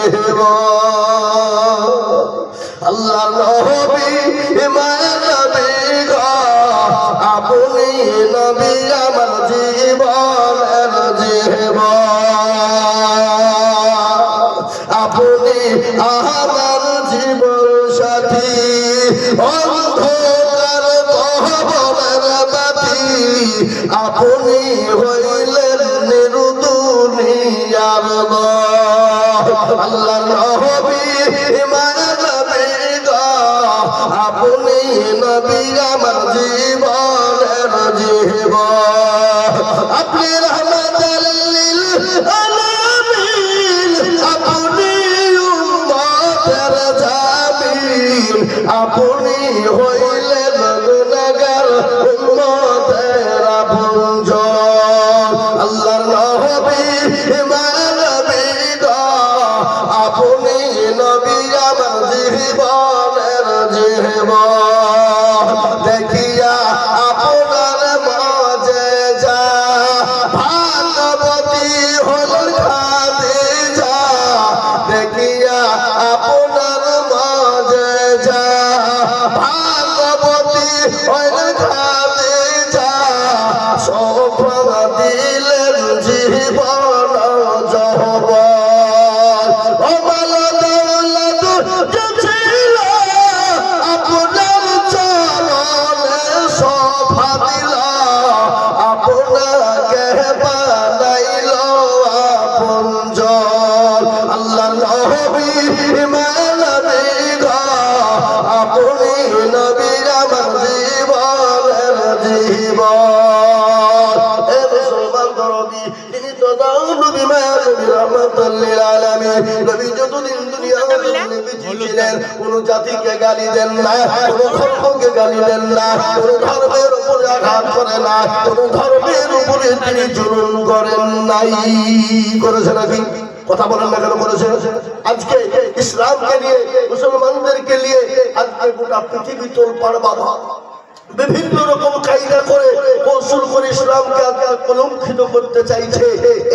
জীবন আল্লাহ নবী মায়া নবী গো আপনি নবী আমার জীবনের জীবন আপনি আমার জীবন সাথী অন্ধকার কবরের বাতি আপনি হইলেন নিরুদুনিয়ার আল্লাহ নবী মায়া নবী গো আপনি নবী আমার জীবনের জীবন আপনি রহমাতুল লিল আলামিন আপনি উম্মতের জামিন আপনি হইলেন গুনাহগার উম্মতের আপনজন আল্লাহর নবী মায়া নবী গো আপনি নবী আমার জীবনের জীবন দেখিয়া আপনার মুআজিজা ভাগবতী হল খাদিজা দেখিয়া আপনার মুআজিজা ভাগবতী হল খাদিজা সৌভাগ্য দিলেন জীবন যৌবন ও মাল দৌলত ছিল আপনার চরণে শোভা দিল আপনাকে বানাইল আপনজন আল্লাহ নবী মায়া নবী গো আপনি নবী আমার জীবনের জীবন এ মুসলমান দরদি তিনি তো নবী মায়া নবী রহমাতুল লিল আলামিন নবী যতদিন দুনিয়ার জমিনে বেঁচে ছিলেন কোন জাতিকে গালি দেন না কোন ধর্মকে গালি দেন না কোন ধর্মের উপরে আঘাত করে না কোন ধর্মের উপরে তিনি জুলুম করেন নাই করেছে নাকি কথা বলেন না কেন করেছে আজকে ইসলামকে নিয়ে মুসলমানদেরকে নিয়ে আজকে গোটা পৃথিবী তোলপাড় বাঁধা বিভিন্ন রকম কায়দা করে কৌশল করে ইসলামকে আজকে কলঙ্কিত করতে চাইছে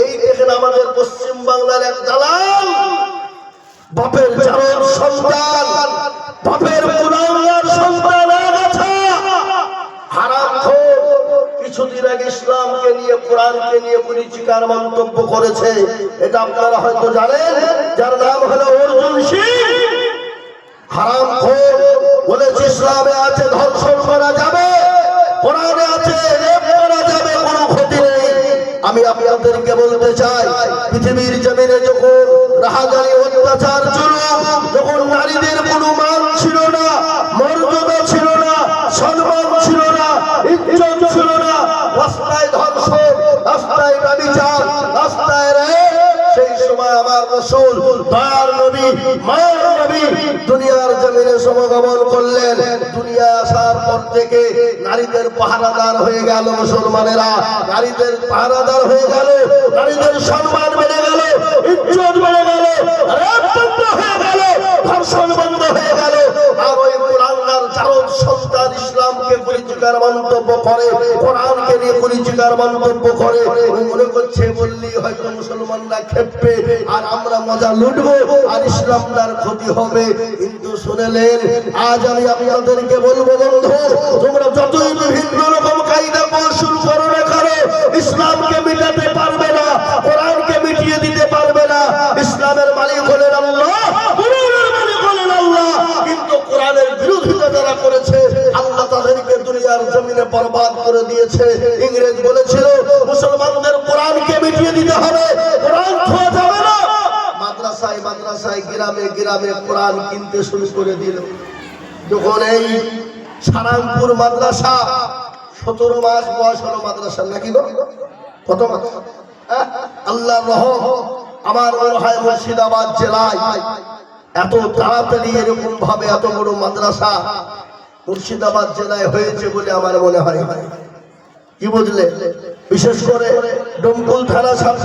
এই দেখেন আমাদের পশ্চিম বাংলার এক দালাল বাপের জারর সন্তান বাপের গুনাহগার সন্তান আগাছা হারামখোর কিছুদিন আগে ইসলামকে নিয়ে কোরআনকে নিয়ে পরিচিকার মন্তব্য করেছে এটা আপনারা হয়তো জানেন যার নাম হলো অর্জুন সিং হারামখোর বলেছে ইসলামে আছে ধর্ষণ করা যাবে কোরআনে আছে রেপ করা যাবে কোনো ক্ষতি নেই আমি আপনাদেরকে বলতে চাই পৃথিবীর জমিনে যখন রাহাজানি অত্যাচার জুলুম যখন নারীদের কোনো মান ছিল না মর্যাদা ছিল না সম্মান ছিল না ইজ্জত ছিল না রাস্তায় ধর্ষণ রাস্তায় ব্যভিচার রাস্তায় রেপ সেই সময় আমার রাসূল দয়ার নবী মায়ের নবী দুনিয়ার জমিনে সমাগমন করলেন দুনিয়া আসার পর থেকে নারীদের পাহারাদার হয়ে গেল মুসলমানেরা নারীদের পাহারাদার হয়ে গেল নারীদের সম্মান বেড়ে গেল ইজ্জত বেড়ে গেল রেপ বন্ধ হয়ে গেল ধর্ষণ বন্ধ হয়ে গেল আর ওই কোরআনের জারর সন্তান ইসলামকে পরিচিকার মন্তব্য করে কোরআনকে নিয়ে পরিচিকার মন্তব্য করে মনে করছে বললি হয়তো মুসলমানরা খেপবে আর আমরা মজা লুটবো আর ইসলামদার ক্ষতি হবে কিন্তু শুনেলেন আজ আমি আপনাদেরকে বলবো বন্ধু তোমরা যতই বিভিন্ন রকম কায়দা কৌশল করো না করো ইসলামকে মিটাতে পারবে না কোরআনকে মিটিয়ে দিতে পারবে না ইসলামের মালিক হলেন আল্লাহ কোরআনের মালিক হলেন আল্লাহ কিন্তু কোরআনের বিরোধিতা যারা করেছে আল্লাহ তাদেরকে দুনিয়ার জমিনে বরবাদ করে দিয়েছে ইংরেজ বলেছিল মুসলমানদের কোরআনকে মিটিয়ে দিতে হবে কোরআন ছোঁয়া যাবে না মাদ্রাসায় মাদ্রাসায় গ্রামে গ্রামে কোরআন কিনতে শুরু করে দিল যখন এই সারাংপুর মাদ্রাসা 17 মাস বয়স হলো মাদ্রাসা নাকি গো কত মাস আল্লাহর রহম আমার মনে হয় মুর্শিদাবাদ জেলায় এত তাড়াতাড়ি এরকম ভাবে এত বড় মাদ্রাসা মুর্শিদাবাদ জেলায় হয়েছে বলে আমার মনে হয় কি বুঝলে বিশেষ করে ডোমকল থানা সাব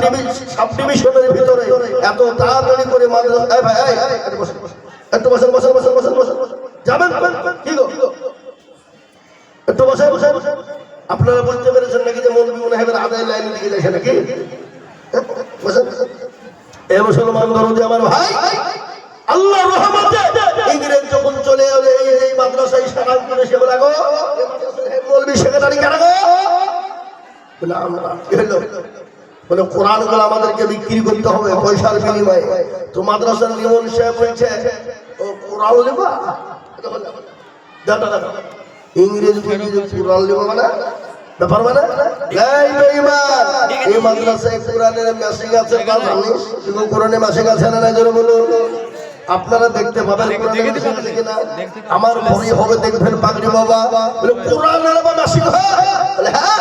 ডিভিশনের ভিতরে এত তাড়াতাড়ি করে মাদ্রাসা ভাই একটু বসেন বসেন বসেন বসেন বসেন যাবেন কি গো একটু বসে বসে আপনারা বুঝতে পেরেছেন নাকি যে মৌলভী মুনাহিবের আদায় লাইনের দিকে যাচ্ছে নাকি বসেন এ মুসলমান দরদি আমার ভাই বলে আমরা এলো বলে কোরআনগুলো আমাদেরকে বিক্রি করতে হবে পয়সার বিনিময়ে। তো মাদ্রাসার নিমন সাহেব বলছে ও কোরআন লেবা ইংরেজি কোরআন লেবা মানে ব্যাপার মানে এই মাদ্রাসায় কোরআনের মেসেজ আছে তা জানিস কিন্তু কোরআনে মেসেজ আছে না জোরে বলুন। আপনারা দেখতে পাবেন কোরআনে মেসেজ আছে কিনা। আমার ভরি হবে দেখবেন পাগড়ি বাবা বলে কোরআনের মেসেজ বলে হ্যাঁ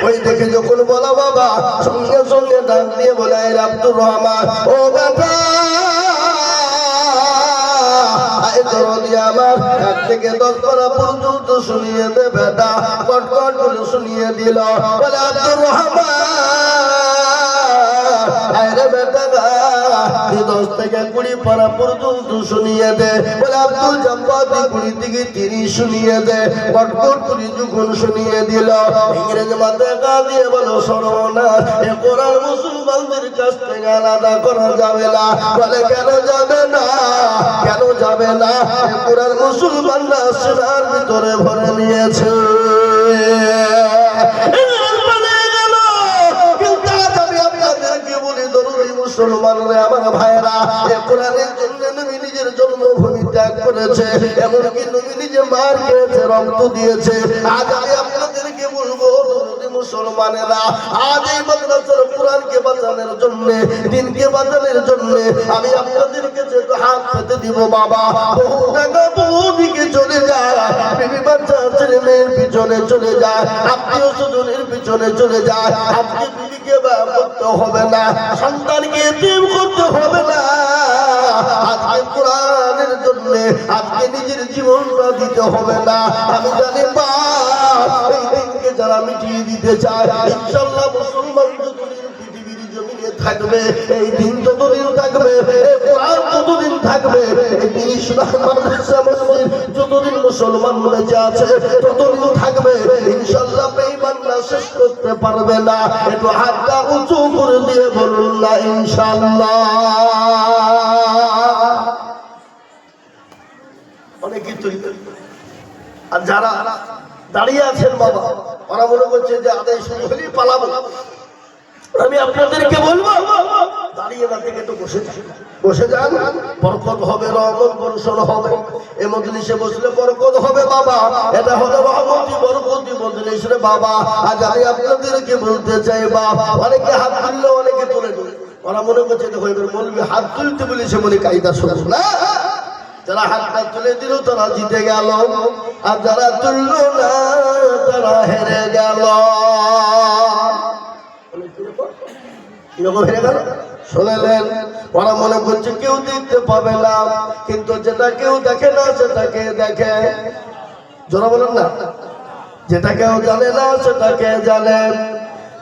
ওই দেখে যখন বলা বাবা সঙ্গে সঙ্গে ডাক দিয়ে বলে আব্দুর রহমান ও বেটা আমার 1 থেকে 10 পারা পর্যন্ত শুনিয়ে দে বেটা। কট কট করে শুনিয়ে দিল বলে আব্দুর রহমান বেটা 10 থেকে 20 পারা পর্যন্ত শুনিয়ে দে। বলে আব্দুল জব্বার 20 থেকে 30 শুনিয়ে দে। কট কট করে যখন শুনিয়ে দিল ইংরেজি মাথায় গা দিয়ে বলো সর্বনাশ এ কোরআন মুসলমানদের কাছ থেকে আলাদা করা যাবে না। বলে কেন যাবে না কেন যাবে না এ কোরআন মুসলমানরা সিনার ভিতরে ভরে নিয়েছে। মুসলমানরা আমার ভাইরা এ কোরআনের জন্য নবী নিজের জন্মভূমি ত্যাগ করেছে এমনকি নবী নিজে মার খেয়েছে রক্ত দিয়েছে। আজ আমি আপনাদেরকে বলবো মুসলমানেরা আজ এই মাদ্রাসার কোরআনকে বাঁচানোর জন্য দিনকে বাঁচানোর জন্য আমি আপনাদেরকে যে হাত পেতে দিব বাবা। বহু টাকা বহু দিকে চলে যায় বিবি বাচ্চা ছেলে মেয়ের পিছনে চলে যায় আত্মীয় স্বজনের পিছনে চলে যায়। আজকে বিবিকে ব্যয় করতে হবে না সন্তানকে এতিম করতে হবে না। আজকে কোরআনের জন্য আজকে নিজের জীবনটা দিতে হবে না। আমি জানি এই দিনকে যারা মিটিয়ে দিতে চায় ইনশাআল্লাহ মুসলমান যতদিন পৃথিবীর জমিনে থাকবে এই দিন ততদিন থাকবে এই কোরআন ততদিন থাকবে এই দিন ইসলাম মাদ্রাসা মসজিদ যতদিন মুসলমান বেঁচে আছে ততদিন থাকবে ইনশাআল্লাহ বেঈমানরা শেষ করতে পারবে না। একটু হাতটা উঁচু করে দিয়ে বলুন না ইনশাআল্লাহ। অনেকেই তৈরি আর যারা দাঁড়িয়ে আছেন বাবা ওরা মনে করছে যে আদায় শুরু হলেই পালাবো। আমি আপনাদেরকে বলবো দাঁড়িয়ে না থেকে একটু বসে যান বরকত হবে রহমত বর্ষণ হবে। এই মজলিসে বসলে বরকত হবে বাবা। এটা হলো রহমতি বরকতি মজলিস রে বাবা। আজ আমি আপনাদেরকে বলতে চাই বাবা অনেকে হাত তুললে অনেকে তুলে নেবে ওরা মনে করছে দেখো এবার বলবি হাত তুলতে বলেছে মনে কায়দা শুরু না। যারা হাতটা তুলে দিল তারা জিতে গেল আর যারা তুলল না তারা হেরে গেল। শুনলেন ওরা মনে করছে কেউ দেখতে পাবে না কিন্তু যেটা কেউ দেখে না সেটাকে দেখে। যারা বলেন না যেটা কেউ জানে না সেটাকে জানে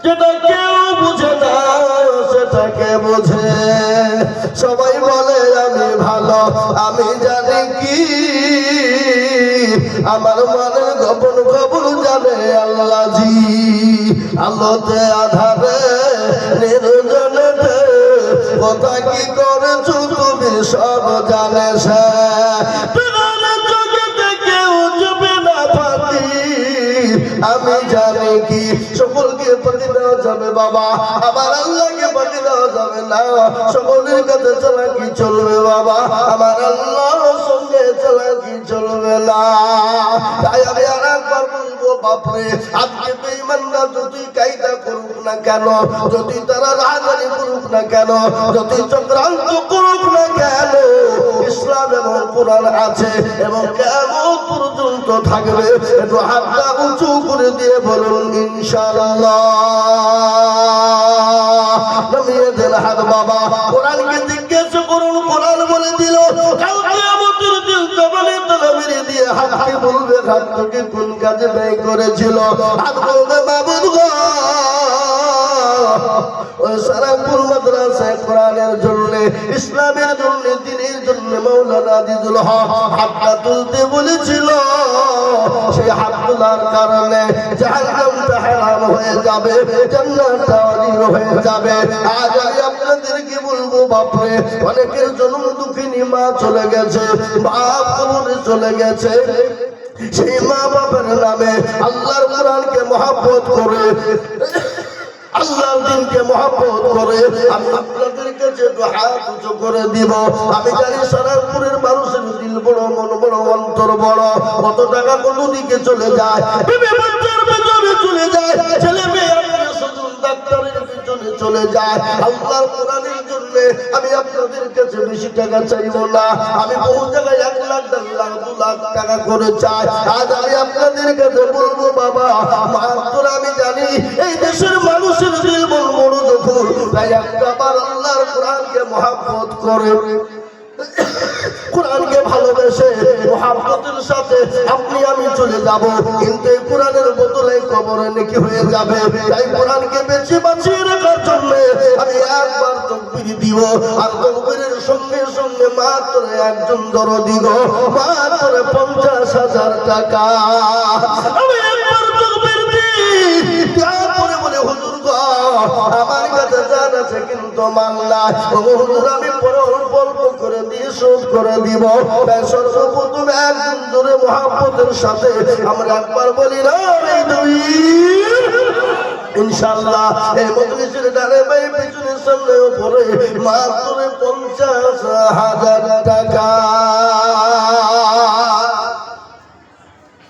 যেটা কেউ বুঝে না সেটাকে বোঝে। সবাই বলে আমি ভালো আমি জানি কি আমার মনের গোপন খবর জানে আল্লাহ জি। আলোতে আধারে নির্জনেতে কথা কি করেছো তুমি সব জানে সে। আমি জানি কি সকলকে পাতি দেওয়া যাবে বাবা আমার আল্লাহকে পাতি দেওয়া যাবে না। সকলের কাছে চালাকি চলবে বাবা আমার আল্লাহর সঙ্গে চালাকি চলবে না। তাই আমি আর একবার বলবো বাপরে আজকে বেঈমানরা যতই কায়দা করুক না কেন যদি তারা রাজধানী করুক না কেন যদি চক্রান্ত করুক না কেন ইসলাম এবং কোরআন আছে এবং কিয়ামত পর্যন্ত থাকবে। একটু হাতটা উঁচু করে দিয়ে বলুন ইনশাআল্লাহ। নামিয়ে দেন হাত বাবা। কোরআনকে জিজ্ঞেস করুন কোরআন বলে দিল কাল কিয়ামতের দিন জবানে তালা মেরে দিয়ে হাতকে বলবে হাতকে কোন কাজে ব্যয় করেছিল। হাত বলবে মাবুদ গো ওই সারাপুর মাদ্রাসায় কোরআনের জন্য ইসলামের জন্য দ্বীনের জন্য মাওলানা আজিজুল হক হাতটা তুলতে বলেছিল। সেই হাত তোলার কারণে জাহান্নামটা হারাম হয়ে যাবে জান্নাতটা অধীন হয়ে যাবে। আজ আমি আপনাদেরকে বলবো বাপরে অনেকের জন্ম দুঃখিনী মা চলে গেছে বাপ কবরে চলে গেছে সেই মা বাবার নামে আল্লাহর কোরআনকে মহব্বত করে, আল্লাহর দিনকে মহব্বত করে আমি আপনাদের কাছে হাত উঁচু করে দিব। আমি জানি সারাপুরের মানুষের দিল বড়, মন বড়, অন্তর বড়। কত টাকা কোন দিকে চলে যায়, চলে যায়, ছেলে মেয়ে ডাক্তারের পিছনে চলে যায়। আল্লাহর কোরআনের জন্য আমি আপনাদের কাছে বেশি টাকা চাইবো না। আমি বহু জায়গায় 1 লাখ, 1.5 লাখ, 2 লাখ টাকা করে চাই। আজ আমি আপনাদের কাছে বলবো বাবা, মাত্র আমি জানি এই দেশের মানুষের দিল বড় দুঃখ, তাই একবার আল্লাহর কোরআনকে মহব্বত করে, কোরআনকে ভালোবেসে মহব্বতের সাথে আপনি আমি চলে যাব, কিন্তু এই কোরআনের বদলে কবরে নাকি হয়ে যাবে। তাই কোরআনকে বেঁচে বাঁচিয়ে রাখার জন্য আমি একবার তাকবীর দিব, আর তাকবীরের সঙ্গে সঙ্গে মাত্র একজন দরদি গো, মাত্র 50,000 টাকা আমি একবার তাকবীর দিই। তারপরে বলে হুজুর গো আমার কাছে জান আছে কিন্তু মান নাই, হুজুর আমি পরে অল্প অল্প করে দিয়ে শোধ করে দিব। সর্বপ্রথম একজন জোরে মহব্বতের সাথে আমরা একবার বলি না ইনশাআল্লাহ এই মজলিসের ডানে বাই পিছনে সামনে উপরে মাত্র 50,000 টাকা।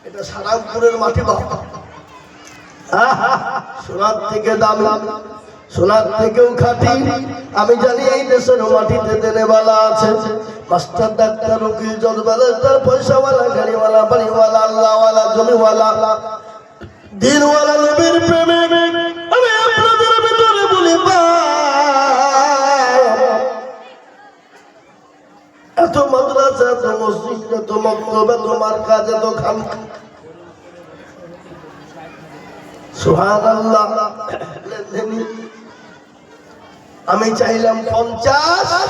এটা সারাপুরের মাটি বাবা, সোনার থেকে দামি, সোনার থেকেও খাঁটি। আমি জানি এই দেশের মাটিতে দেনেওয়ালা আছে, মাস্টার, ডাক্তার, উকিল, জজ, ব্যারিস্টার, পয়সাওয়ালা, গাড়িওয়ালা, বাড়িওয়ালা, আল্লাহওয়ালা, জমিওয়ালা, দিনওয়ালা, নবীর প্রেমিক। আমি আপনাদের ভিতরে বলি এত মাদ্রাসা, এত মসজিদ, এত মক্তব, এত মার্কাজ, এত খানকা, সুবহানাল্লাহ। আমি চাইলাম 50,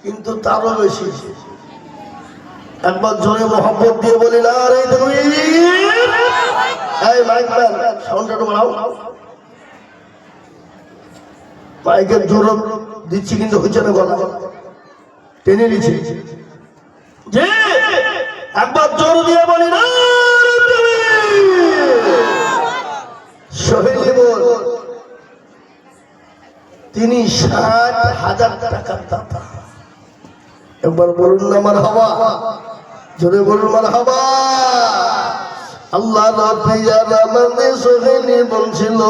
কিন্তু তারও বেশি। একবার জোরে মহব্বত দিয়ে বলি না রে তুমি, এই মাইক ম্যান সাউন্ডটা একটু বাড়াও। মাইকের জোর দিচ্ছি কিন্তু হচ্ছে না, গলা টেনে নিচ্ছি। যে একবার জোর দিয়ে বলি না তুমি, সোহেলি বল, তিনি 60,000 টাকার দাতা। একবার বলুন না মারহাবা, জোরে বলুন মারহাবা। আল্লাহ রাব্বিয়ার রহমতে সোহেলি বলছিল,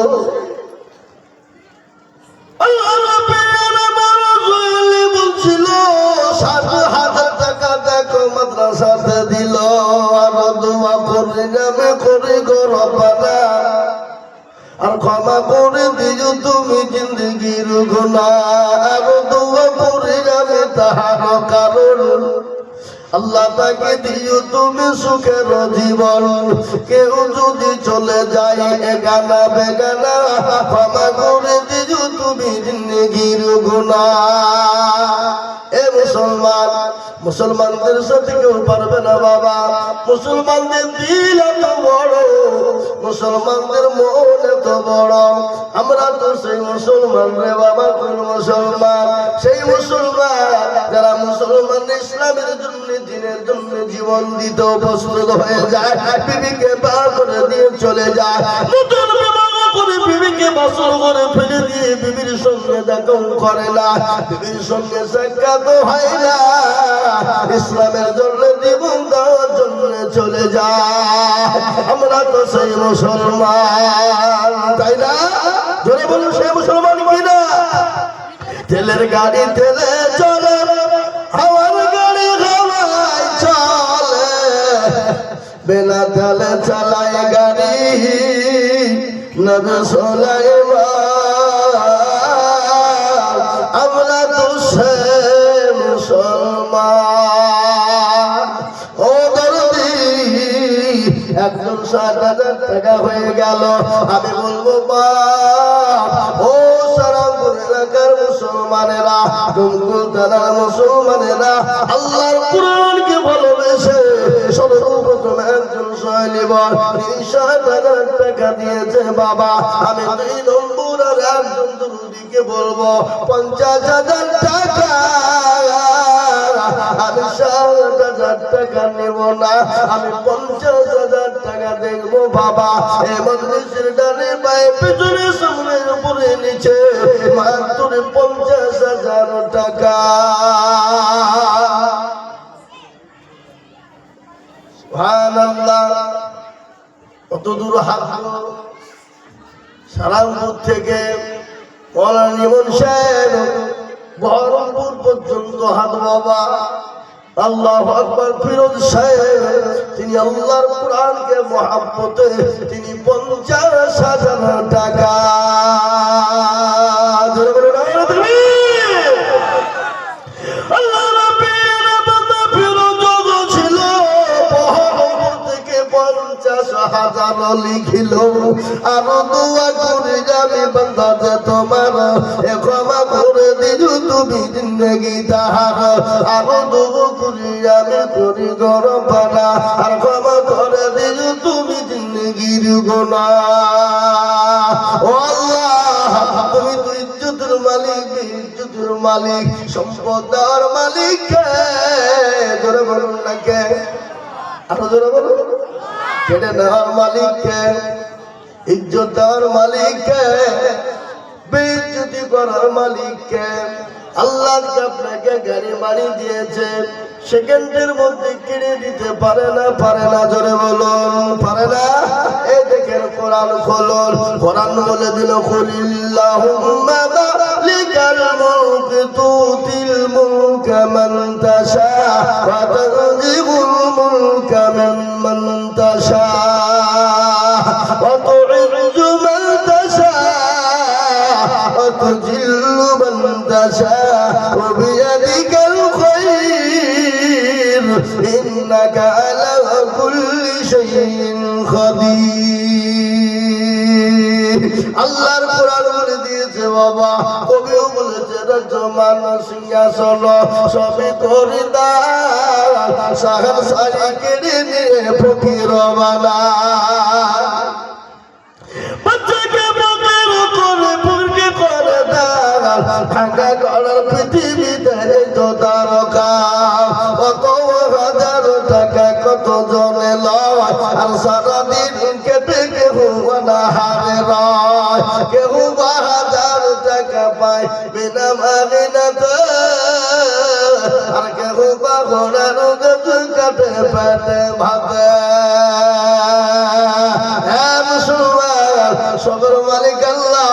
আল্লাহ রাব্বিয়ার রহমতে সোহেলি বলছিল 60,000 টাকা দেখো মাদ্রাসাতে দিল, আর দোয়া করে যাবে করে গো রব্বানা, আর ক্ষমা করে দিও তুমি জিন্দগির গুনাহ, আর দোয়া করে যাবে তাহার কারণ আল্লাহ তাকে দিও তুমি সুখের জীবন। কেউ যদি চলে যায় এগানা বেগানা, ক্ষমা করে দিও তুমি জিন্দগির গুনাহ। এ মুসলমান, মুসলমানদের সাথে কেউ পারবে না বাবা। মুসলমানদের দিল এত বড়, মুসলমানদের মন এত বড়। আমরা তো সেই মুসলমান রে বাবা, কোন মুসলমান? সেই মুসলমান যারা মুসলমান ইসলামের জন্য, দিনের জন্য জীবন দিতে প্রস্তুত হয়ে যায়, বিবিকে বার করে দিয়ে চলে যায়, নতুন বিবাহ করে বিবিকে বছর করে ফেলে দিয়ে বিবির সঙ্গে দেখা করে না, বিবির সঙ্গে সাক্ষাৎ হয় না, ইসলামের জন্য জীবন দেওয়ার জন্য চলে যায়। আমরা তো সেই মুসলমান, তাই না? জোরে বলুন সেই মুসলমান কিনা? তেলের গাড়ি তেলে চলে, হাওয়ার গাড়ি হাওয়ায় চলে, বিনা তেলে চালায় গাড়ি নবী সুলাইমান। আমরা তো সে মুসলমান। ও দরদি, একজন 60,000 টাকা হয়ে গেল। আমি বলবো বা ও সারাপুর এলাকার মুসলমানেরা, ডুমকুল থানার মুসলমানেরা, আল্লাহর কোরআনকে ভালোবেসে সর্বপ্রথম একজন সোহেলি বল 60,000 টাকা দিয়েছে বাবা। আমি 2 নম্বর আর একজন দরদিকে বলবো 50,000 টাকা। আমি 60,000 টাকা নেব না, আমি 50,000 টাকা টাকা দেখবো বাবা এই মজলিসের ডানে বায়ে পিছনে সামনের উপরে নিচে মাত্র 50,000 টাকা। সুবহানাল্লাহ। কত দূর হাঁটবো? সালামপুর থেকে মৌলানা ইমাম সাহেব বহরমপুর পর্যন্ত হাঁটবো বাবা। আল্লাহু আকবার। ফিরোজ সাহেব তিনি আল্লাহর কোরআনকে মহব্বতে তিনি 50,000 টাকা। আল্লাহ রাব্বির বান্দা ফিরোজ ছিল বহরমপুর থেকে 50,000 লিখিল। আরো দোয়া করে যাবে বান্দা যে তোমার ক্ষমা করে দিল তুমি জিন্দগি তাহার। আরো দোয়া করে আমি করি গরবানা আর ক্ষমা করে দিল তুমি জিন্দগির গুনাহ। ও আল্লাহ তুমি তো ইজ্জতের মালিক, ইজ্জতের মালিক, সম্পদের মালিক কে? জোরে বলুন না কে? আরো জোরে বলুন। কেড়ে নেওয়ার মালিক কে? ইজ্জত দেওয়ার মালিক কে? বেইজ্জতি করার মালিক কে? আল্লাহ আপনাকে গাড়ি বাড়ি দিয়েছে, সেকেন্ডের মধ্যে কিনে দিতে পারে না, পারে না? জোরে বলুন পারে না? এই দেখেন কোরআন খোলন, কোরআন বলে দিল কুলিল্লাহুম্মা মালিকাল মুলকি তুতিল মুলকা মান তাশা ওয়া তানজিবুল মুলকা মিম্মান তাশা ওয়া তু'ইজ্জু মান তাশা ওয়া তুযিল্লু মান তাশা ওয়া বিয়াদিকাল খায়র ইন্নাকা আলা কুল্লি শাইইন কাদির। আল্লাহর কোরআন বলে দিয়েছে বাবা, কবিও বলেছে রজমান সিংহাসন সবে করে দান সাহার সারি কেড়ে নিয়ে ফকির বানা। বাচ্চাকে বুকের উপরে বুকে করে দান ভাঙা গড়ার পৃথিবীতে তো তারকা। কত হাজার টাকা কত জনে লয় আর সারাদিন কেটে কেহ হারে রয়। কেহ 1000 টাকা পায় বিনা মাগনাতে আর কেহ ঘোড়ার গাছ কাটে পেটে ভাতে। সবর মালিক আল্লাহ।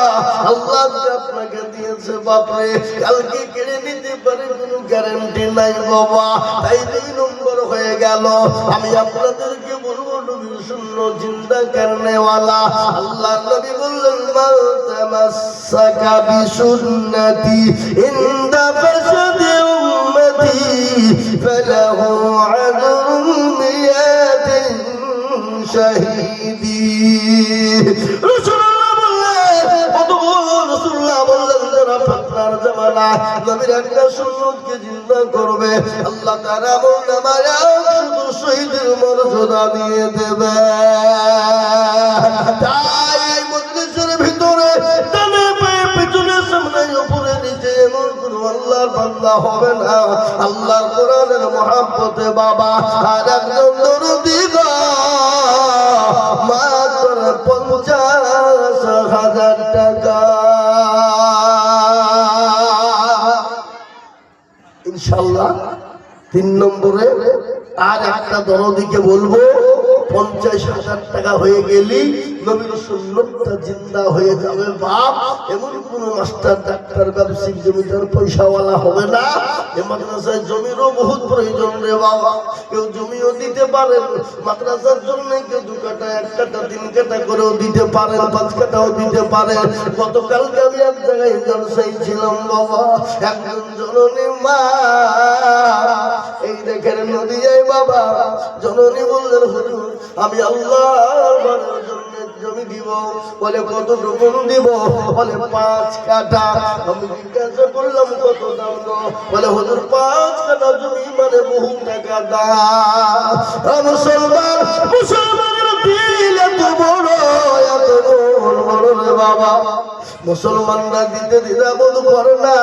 আল্লাহ আপনাকে দিয়েছে বাপরে, কালকে কেড়ে নিতে পারে কোনো গ্যারান্টি নাই বাবা। তাই 2 নম্বর হয়ে গেল। আমি আপনাদেরকে বলবো নবী শূন্য জিন্দা করনেওয়ালা। আল্লাহ নবী বললেন মান তামাসসাকা বিসুন্নতি ইনদা ফাসাদি উম্মতি ফালাহু আজরুন মিয়াতিন শাহীদি। রাসূলুল্লাহ বললেন, রাসূলুল্লাহ বললেন যারা ফিতনার জামানায় নবীর একটা সুন্নতকে জিন্দা করবে আল্লাহ তাআলা আমলনামায় শুধু শহীদের মর্যাদা দিয়ে দেবে। তাই এই মজলিসের ভিতরে ডানে বায়ে পিছনে সামনে উপরে নিচে এমন কোন আল্লাহর বান্দা হবে না আল্লাহর কোরআনের মহব্বতে বাবা আর একজন দরদি গো মাত্র 50,000 টাকা। ইনশাআল্লাহ 3 নম্বরে আর একটা দরদিকে বলবো 50,000 টাকা হয়ে গেলি নবীর সুন্নতটা জিন্দা হয়ে যাবে বাপ। এমন কোন মাস্টার ডাক্তার ব্যবসায়িক জমিদার পয়সাওয়ালা হবে না। এই মাদ্রাসায় জমিরও বহুত প্রয়োজন রে বাবা। কেউ জমিও দিতে পারেন মাদ্রাসার জন্য, কেউ 2 কাঠা 1 কাঠা 3 কাঠা করেও দিতে পারেন, 5 কাঠাও দিতে পারেন। গতকালকে আমি এক জায়গায় জলসাই ছিলাম বাবা, একজন জননী মা এই দেখেন নদীয়ায় বাবা জননী বললেন হুজুর আমি আল্লাহর বাড়ির জন্য জমি দিব। বলে কতটুকু দিব? বলে 5 কাঠা। আমি জিজ্ঞাসা করলাম কত দাম গো? বলে হুজুর 5 কাঠা জমি মানে বহু টাকা দাম। মুসলমান, মুসলমানের দিল এত বড়, এত বড় রে বাবা। মুসলমানরা দিতে দ্বিধাবোধ করে না।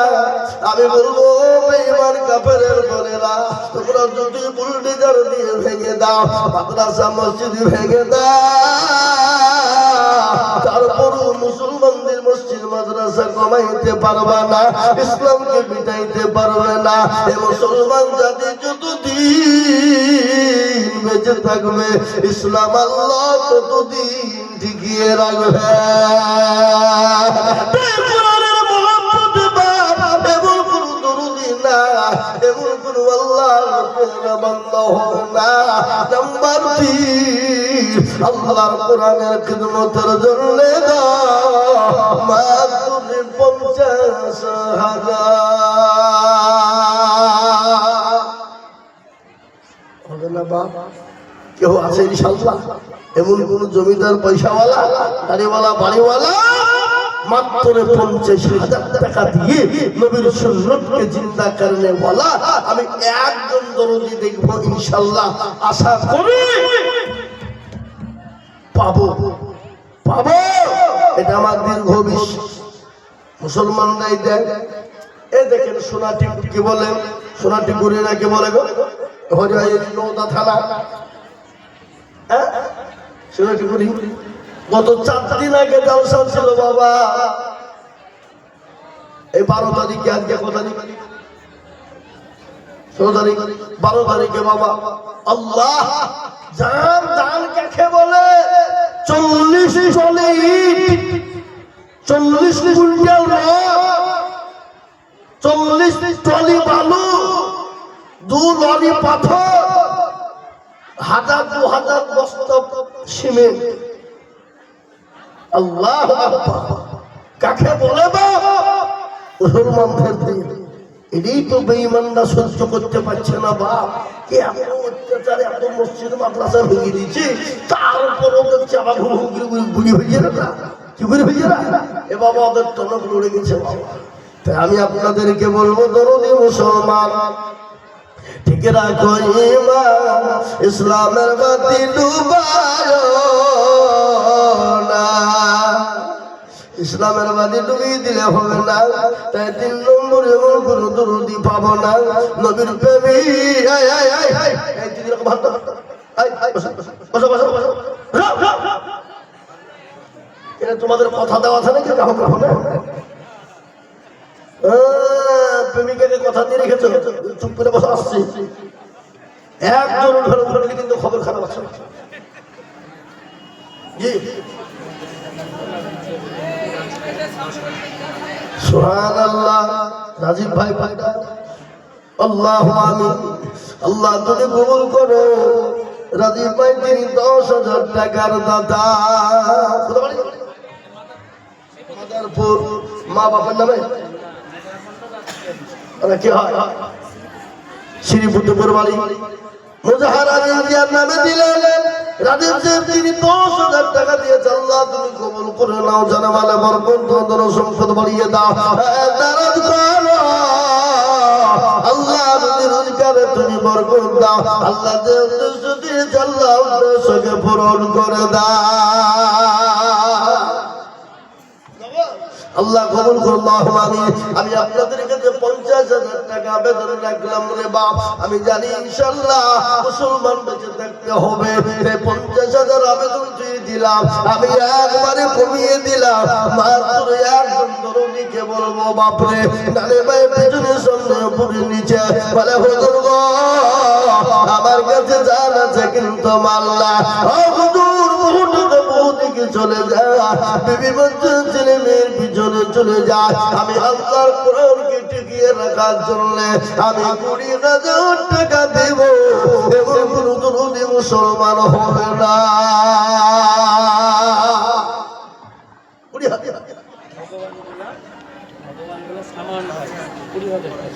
আমি বলবো বেঈমান বেঈমান কাফেরের বলেরা তোমরা যদি বুলডোজার দিয়ে ভেঙে দাও, মাদ্রাসা মসজিদ ভেঙে দাও, তারপরও মুসলমানদের মসজিদ মাদ্রাসা কমাইতে পারবে না, ইসলামকে মিটাইতে পারবে না। এ মুসলমান জাতি যতদিন বেঁচে থাকবে, ইসলাম আল্লাহ ততদিন টিকিয়ে রাখবে। এমন কোন দরুদি না, এমন কোন আল্লাহর বান্দা হবে না। নাম্বার 3, আল্লাহর কোরআনের খিদমতের জন্য মাত্র 50,000 হবে না বাপ? কেউ আছে ইনশাআল্লাহ এমন কোন জমিদার পয়সাওয়ালা গাড়িওয়ালা বাড়িওয়ালা মাত্র 50,000 টাকা দিয়ে নবীর সুন্নতকে জিন্দা করনে ওয়ালা আমি একজন দরদি দেখবো ইনশাআল্লাহ, আশা করি পাবো পাবো, এটা আমার দীর্ঘ বিশ্বাস। মুসলমানরাই দেন এ দেখেন সোনাটি কি বলেন, সোনাটি গুড়ি নাকি বলে গো নৌদা থানা, সোনাটি গুড়ি গত 4 দিন আগে জলসা ছিল বাবা। এই 12 তারিখে, আজকে কত তারিখ? 16 তারিখ, 12 তারিখে বাবা আল্লাহ জান জান কাকে বলে 40 চলে ইট, 40 কুইন্টাল রড, 40 ট্রলি বালু, 2 লরি পাথর, 1000-2000 বস্তা সিমেন্ট। আল্লাহ কাকে বলে বা মুসলমানদের দিন। এটাই তো বেঈমানরা সহ্য করতে পারছে না বাপ, কে এত অত্যাচার, এত মসজিদ মাদ্রাসা ভেঙে দিচ্ছে, তারপরও দেখছে আবার ঘুরি হয়ে না, কি ঘুরি হয়ে না এ বাবা, ওদের টনক লড়ে গেছে বাবা। তাই আমি আপনাদেরকে বলবো দরদি মুসলমান, ঠিক রাখো ঈমান, ইসলামের বাতি ডুবায় না, ইসলামের বাতি ডুবিয়ে দিলে হবে না। তাই 3 নম্বরে এমন কোন দরদি পাবো না নবীর প্রেমী। এটা তোমাদের কথা দেওয়া আছে নাকি? প্রেমিকাকে কথা দিয়ে রেখেছো, চুপ করে বসে আসছি। একজন উঠলে কিন্তু খবর খারাপ আছে। জি সুবহানাল্লাহ, রাজীব ভাই ভাইটা আল্লাহু আমিন। আল্লাহ তুমি কবুল করো। রাজীব ভাই তিনি 10,000 টাকার দাতা। মাদারপুর, মা বাবার নামে কি হয় শ্রীপুর বাড়ি মুজাহার আলিয়ার নামে দিলেন। রাজীব সাহেব তিনি 10,000 টাকা দিয়েছে। আল্লাহ তুমি কবুল করে নাও, জানামালে বরকত ধন সম্পদ বাড়িয়ে দাও। আল্লাহ যদি রোজগারে তুমি বরকত দাও, আল্লাহ যে উদ্দেশ্য দিয়েছে আল্লাহ উদ্দেশ্যকে পূরণ করে দাও। আল্লাহ কবুল করুন। আমি আপনাদের কাছে 50,000 টাকা আবেদন রাখলাম রে বাপ। আমি জানি ইনশাআল্লাহ মুসলমান বেঁচে থাকতে হবে। 50,000 আবেদন দিয়ে দিলাম, আমি একবারে কমিয়ে দিলাম। মাত্র একজন দরদিকে বলবো বাপরে নালে ভাই পেছনে সামনে উপরে নিচে বলে হুজুর গো আমার কাছে জান আছে কিন্তু মাল্লা হুজুর বহুদিকে চলে যায়, বিবি বাচ্চা ছেলে মেয়ের পিছনে চলে যায়। আমি আল্লাহর কোরআনকে টিকিয়ে রাখার জন্য আমি 20,000 টাকা দেব, এবং কোন দরদি মুসলমান হবে না।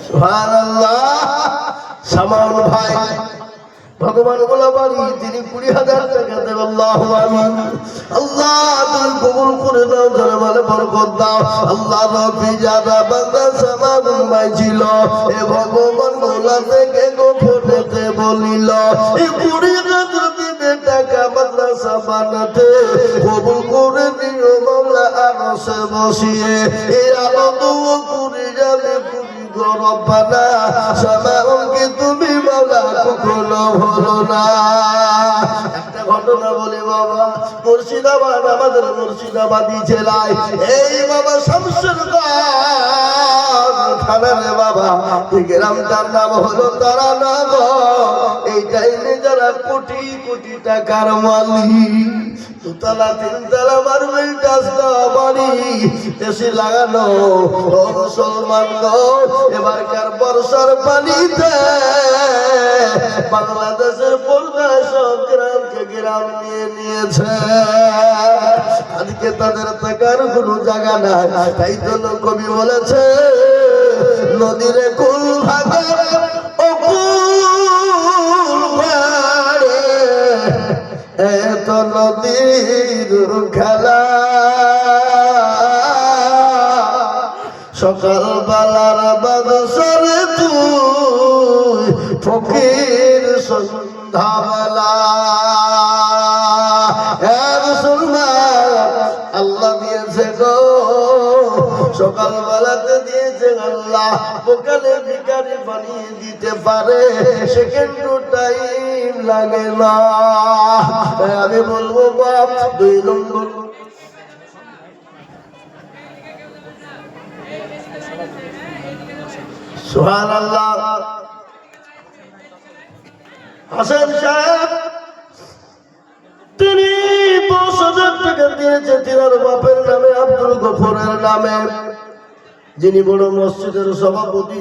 সুবহানাল্লাহ, সামান ভাই ভগবান বলা বাড়ি তিনি 20,000 টাকা দেন। আল্লাহু আমিন। আল্লাহ তুমি কবুল করে দাও, জানামালে বরকত দাও। আল্লাহ রবি যারা বান্দা সামান ভাই ছিল, এ ভগবান বলা থেকে গোপনেতে বলিল এই 20,000 দিবে টাকা মাদ্রাসা বানাতে কবুল করে দিও মাওলা আরশে বসিয়ে। এই আনন্দ করে যাবে গো রব্বানা সামাউনকে তুমি মাওলা কখনো ভুলো না। একটা ঘটনা বলি বাবা, মুর্শিদাবাদ আমাদের মুর্শিদাবাদী জেলায় এই বাবা শামসুরগঞ্জ থানার বাবা গ্রামটার নাম হলো তারানগর। এই টাইমে যারা কোটি কোটি টাকার মালিক, দুতলা তিনতলা মার্বেল টাচটা বাড়ি এসে লাগানো ও মুসলমান গো, এবারকার বর্ষার পানিতে বাংলাদেশের পর্দায় সব গ্রামকে গ্রাম নিয়ে নিয়েছে। আজকে তাদের থাকার কোনো জায়গা নাই। তাই জন্য কবি বলেছে নদীর কুল ভাগে ও কুল ভাড়ে এত নদীর খেলা, সকাল বেলার বাদশারে তুই ফকির সন্ধ্যাবেলা। আল্লাহ দিয়েছে গো সকাল বেলাতে দিয়েছে আল্লাহ, বোকালে ভিখারি বানিয়ে দিতে পারে, সেকেন্ড টাইম লাগে না। আমি বলবো বাপ 2 নম্বর সুবহানাল্লাহ। হাসান সাহেব তিনি 10,000 টাকা দিয়েছে তিনার বাপের নামে, আব্দুল গফরের নামে, যিনি বড় মসজিদের সভাপতি।